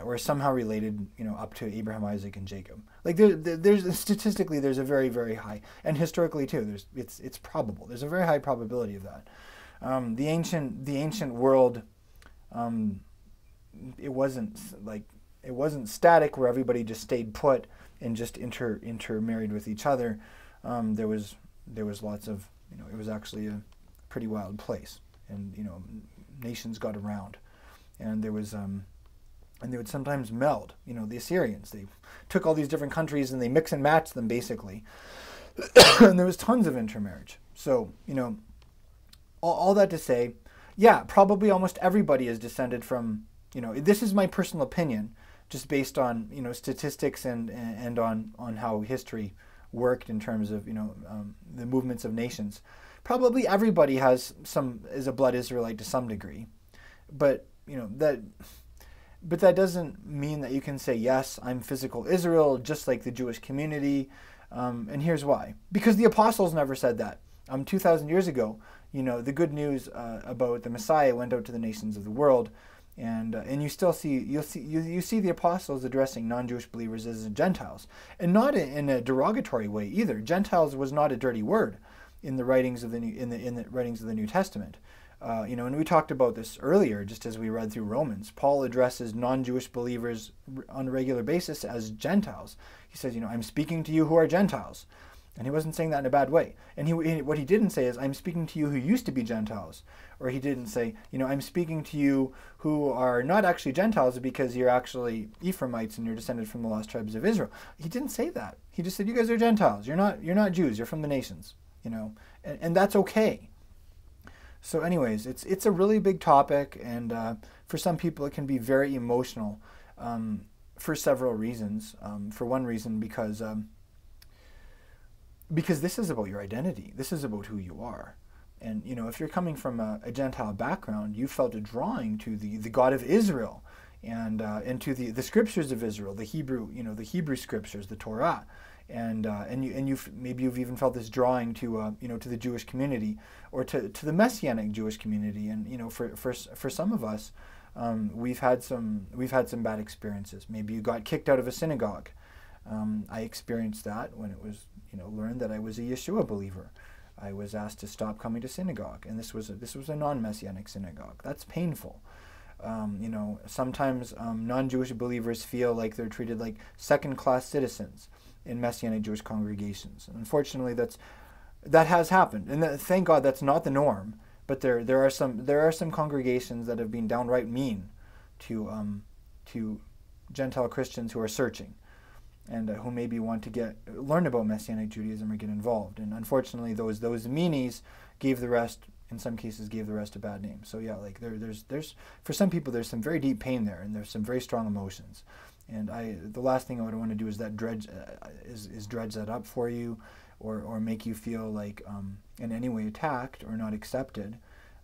or somehow related, up to Abraham, Isaac, and Jacob. Like there's statistically there's a very, very high, and historically too. It's probable. There's a very high probability of that. The ancient world, it wasn't static where everybody just stayed put and just intermarried with each other. There was lots of it was actually a pretty wild place, and nations got around, and there was and they would sometimes meld. The Assyrians, they took all these different countries and they mix and match them basically, and there was tons of intermarriage. So all that to say, yeah, probably almost everybody is descended from, this is my personal opinion, just based on, statistics and on how history worked in terms of, the movements of nations. Probably everybody is a blood Israelite to some degree, but, but that doesn't mean that you can say, yes, I'm physical Israel, just like the Jewish community. And here's why. Because the apostles never said that. 2,000 years ago, the good news about the Messiah went out to the nations of the world, and you still see you see the apostles addressing non-Jewish believers as Gentiles, and not in a derogatory way either. Gentiles was not a dirty word in the writings of the New Testament. And we talked about this earlier, just as we read through Romans. Paul addresses non-Jewish believers on a regular basis as Gentiles. He says, I'm speaking to you who are Gentiles. And he wasn't saying that in a bad way. And what he didn't say is, I'm speaking to you who used to be Gentiles. Or he didn't say, I'm speaking to you who are not actually Gentiles because you're actually Ephraimites and you're descended from the lost tribes of Israel. He didn't say that. He just said, you guys are Gentiles. You're not Jews. You're from the nations. And that's okay. So anyways, it's a really big topic, and for some people it can be very emotional for several reasons. For one reason, because this is about your identity. This is about who you are. And if you're coming from a Gentile background, you felt a drawing to the God of Israel, and to the scriptures of Israel, the Hebrew scriptures, the Torah. And maybe you've even felt this drawing to to the Jewish community, or to the Messianic Jewish community. And for some of us, we've had some bad experiences. Maybe you got kicked out of a synagogue. I experienced that when it was learned that I was a Yeshua believer. I was asked to stop coming to synagogue, and this was a non-Messianic synagogue. That's painful. Sometimes non-Jewish believers feel like they're treated like second-class citizens in Messianic Jewish congregations. And unfortunately, that has happened, and thank God that's not the norm. But there are some congregations that have been downright mean to Gentile Christians who are searching, and who maybe want to learn about Messianic Judaism or get involved. And unfortunately, those meanies in some cases gave the rest a bad name. So yeah, like there's for some people there's some very deep pain there, and there's some very strong emotions. And the last thing I would want to do is dredge that up for you, or make you feel like in any way attacked or not accepted.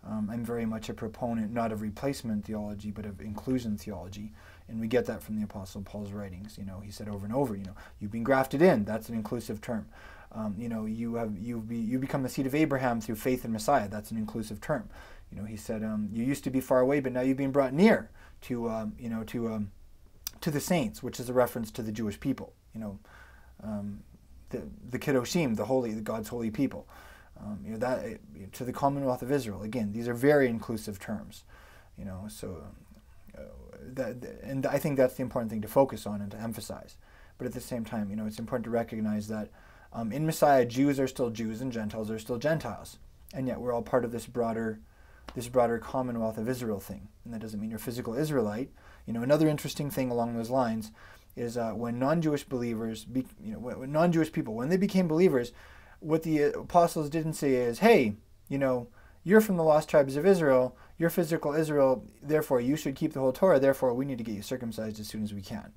I'm very much a proponent not of replacement theology, but of inclusion theology, and we get that from the Apostle Paul's writings. He said over and over, you've been grafted in. That's an inclusive term. You become the seed of Abraham through faith in Messiah. That's an inclusive term. He said you used to be far away, but now you've been brought near to the saints, which is a reference to the Jewish people. the Kedoshim, the God's holy people, to the Commonwealth of Israel. Again, these are very inclusive terms, So, and I think that's the important thing to focus on and to emphasize. But at the same time, it's important to recognize that in Messiah, Jews are still Jews and Gentiles are still Gentiles, and yet we're all part of this broader Commonwealth of Israel thing. And that doesn't mean you're a physical Israelite. Another interesting thing along those lines is when non-Jewish believers, when non-Jewish people, when they became believers, what the apostles didn't say is, hey, you're from the lost tribes of Israel, you're physical Israel, therefore you should keep the whole Torah, therefore we need to get you circumcised as soon as we can.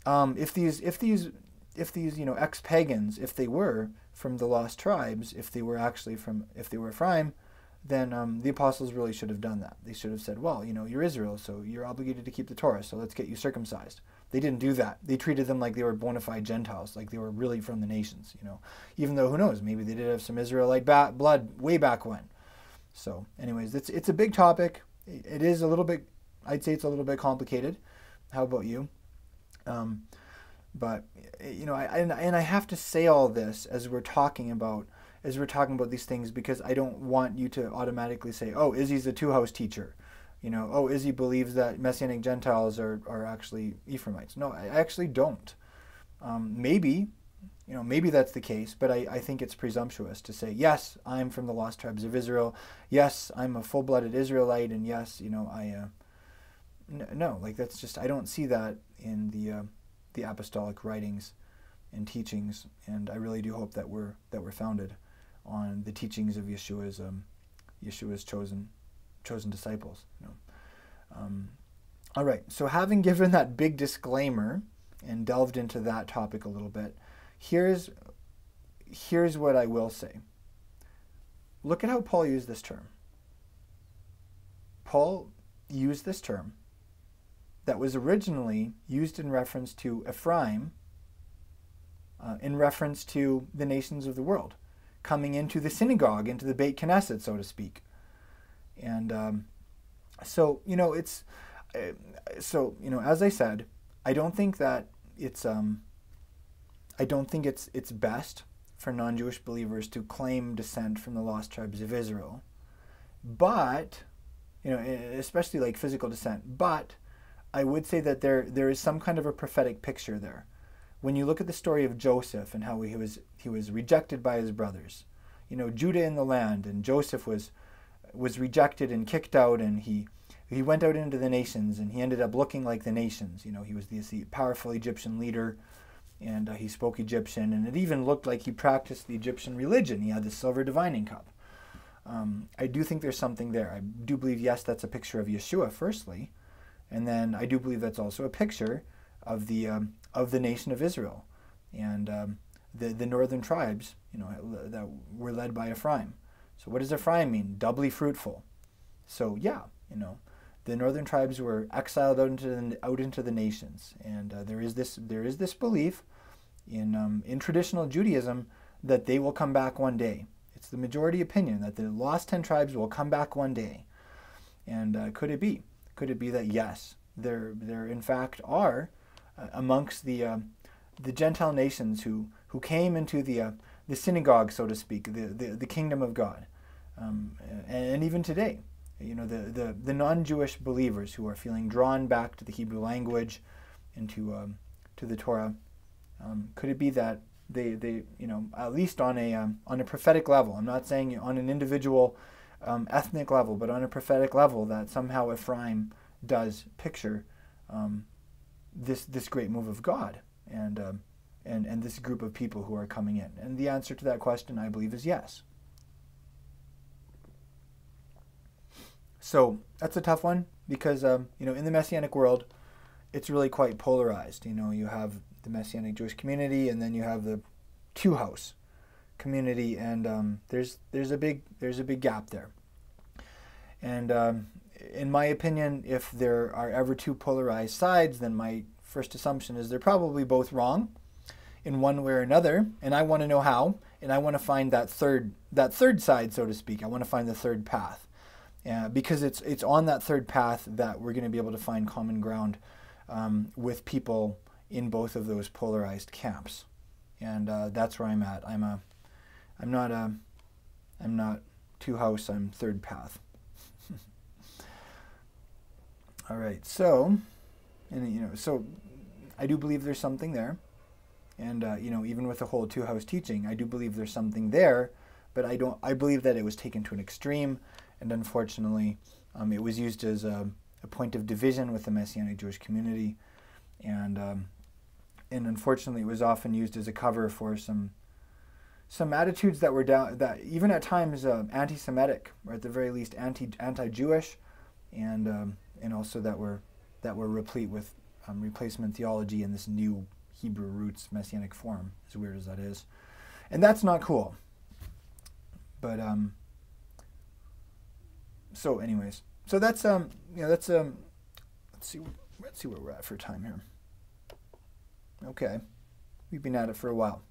If these ex-pagans, if they were from the lost tribes, if they were Ephraim, then the apostles really should have done that. They should have said, well, you're Israel, so you're obligated to keep the Torah, so let's get you circumcised. They didn't do that. They treated them like they were bona fide Gentiles, like they were really from the nations, Even though, who knows, maybe they did have some Israelite blood way back when. So, anyways, it's a big topic. It is a little bit, I'd say it's a little bit complicated. How about you? But, I have to say all this as we're talking about these things, because I don't want you to automatically say, oh, Izzy's a two-house teacher. Oh, Izzy believes that Messianic Gentiles are actually Ephraimites. No, I actually don't. Maybe that's the case, but I think it's presumptuous to say, yes, I'm from the lost tribes of Israel. Yes, I'm a full-blooded Israelite, and yes, no, like that's just, I don't see that in the apostolic writings and teachings, and I really do hope that we're founded on the teachings of Yeshua's chosen disciples. All right, so having given that big disclaimer and delved into that topic a little bit, here's what I will say. Look at how Paul used this term. Paul used this term that was originally used in reference to Ephraim, in reference to the nations of the world, coming into the synagogue, into the Beit Knesset, so to speak. And so, as I said, I don't think that it's best for non-Jewish believers to claim descent from the lost tribes of Israel, but, especially like physical descent, but I would say that there is some kind of a prophetic picture there. When you look at the story of Joseph and how he was rejected by his brothers, Judah in the land, and Joseph was rejected and kicked out, and he went out into the nations, and he ended up looking like the nations. He was the powerful Egyptian leader, and he spoke Egyptian, and it even looked like he practiced the Egyptian religion. He had the silver divining cup. I do think there's something there. I do believe, yes, that's a picture of Yeshua, firstly, and then I do believe that's also a picture of the nation of Israel, and the northern tribes, that were led by Ephraim. So what does Ephraim mean? Doubly fruitful. So yeah, the northern tribes were exiled out into the nations, and there is this belief in traditional Judaism that they will come back one day. It's the majority opinion that the lost 10 tribes will come back one day. And could it be? Could it be that yes, there in fact are amongst the Gentile nations who came into the synagogue, so to speak, the kingdom of God, and even today, the non-Jewish believers who are feeling drawn back to the Hebrew language and to the Torah, could it be that they at least on a prophetic level, I'm not saying on an individual ethnic level, but on a prophetic level, that somehow Ephraim does picture this great move of God and this group of people who are coming in? And the answer to that question, I believe, is yes. So that's a tough one because, in the Messianic world, it's really quite polarized. You have the Messianic Jewish community, and then you have the two-house community, and there's a big gap there. And in my opinion, if there are ever two polarized sides, then my first assumption is they're probably both wrong in one way or another, and I want to know how, and I want to find that third side, so to speak. I want to find the third path, because it's on that third path that we're going to be able to find common ground with people in both of those polarized camps. and that's where I'm at. I'm not two house. I'm third path. All right. So, and so I do believe there's something there, and even with the whole two house teaching, I do believe there's something there, but I believe that it was taken to an extreme, and unfortunately, it was used as a point of division with the Messianic Jewish community, and unfortunately, it was often used as a cover for some attitudes that were that even at times anti-Semitic, or at the very least anti-Jewish, and also that were replete with replacement theology and this new Hebrew roots Messianic form, as weird as that is, and that's not cool. But so anyways, so that's let's see where we're at for time here. Okay, we've been at it for a while.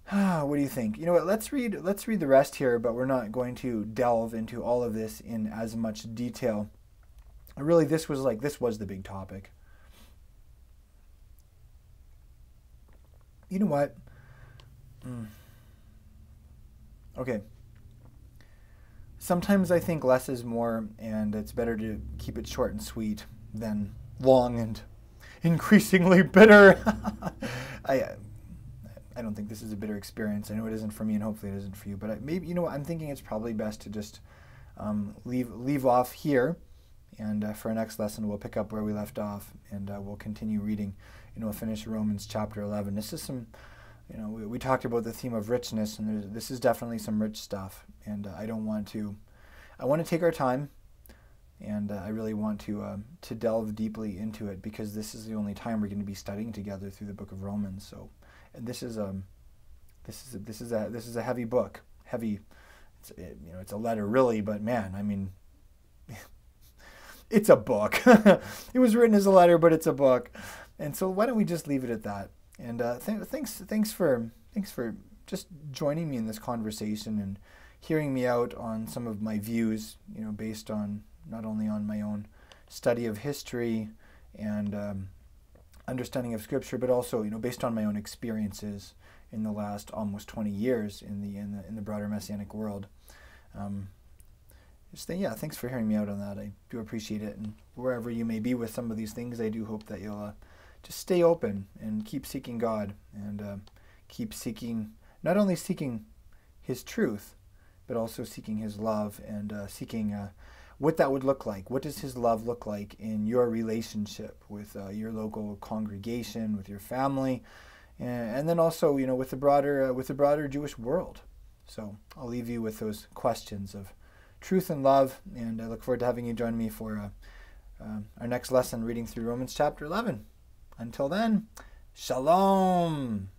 What do you think? You know what? Let's read the rest here, but we're not going to delve into all of this in as much detail. Really, this was the big topic. You know what? Okay. Sometimes I think less is more, and it's better to keep it short and sweet than long and increasingly bitter. I don't think this is a bitter experience. I know it isn't for me, and hopefully it isn't for you. But maybe, I'm thinking it's probably best to just leave off here, and for our next lesson we'll pick up where we left off, and we'll continue reading. We'll finish Romans chapter 11. This is some, we talked about the theme of richness, and this is definitely some rich stuff. And I want to take our time, and I really want to delve deeply into it, because this is the only time we're going to be studying together through the book of Romans. So. And this is a heavy book. Heavy, it's a letter really, but man, I mean, it's a book. It was written as a letter, but it's a book. And so why don't we just leave it at that? And thanks for just joining me in this conversation and hearing me out on some of my views. Based on not only on my own study of history and understanding of Scripture, but also based on my own experiences in the last almost 20 years in the broader Messianic world. Thanks for hearing me out on that. I do appreciate it, and wherever you may be with some of these things, I do hope that you'll just stay open and keep seeking God, and keep seeking, not only seeking His truth, but also seeking His love, and seeking what that would look like. What does His love look like in your relationship with your local congregation, with your family, and then also with the broader Jewish world. So I'll leave you with those questions of truth and love, and I look forward to having you join me for our next lesson, reading through Romans chapter 11. Until then, shalom.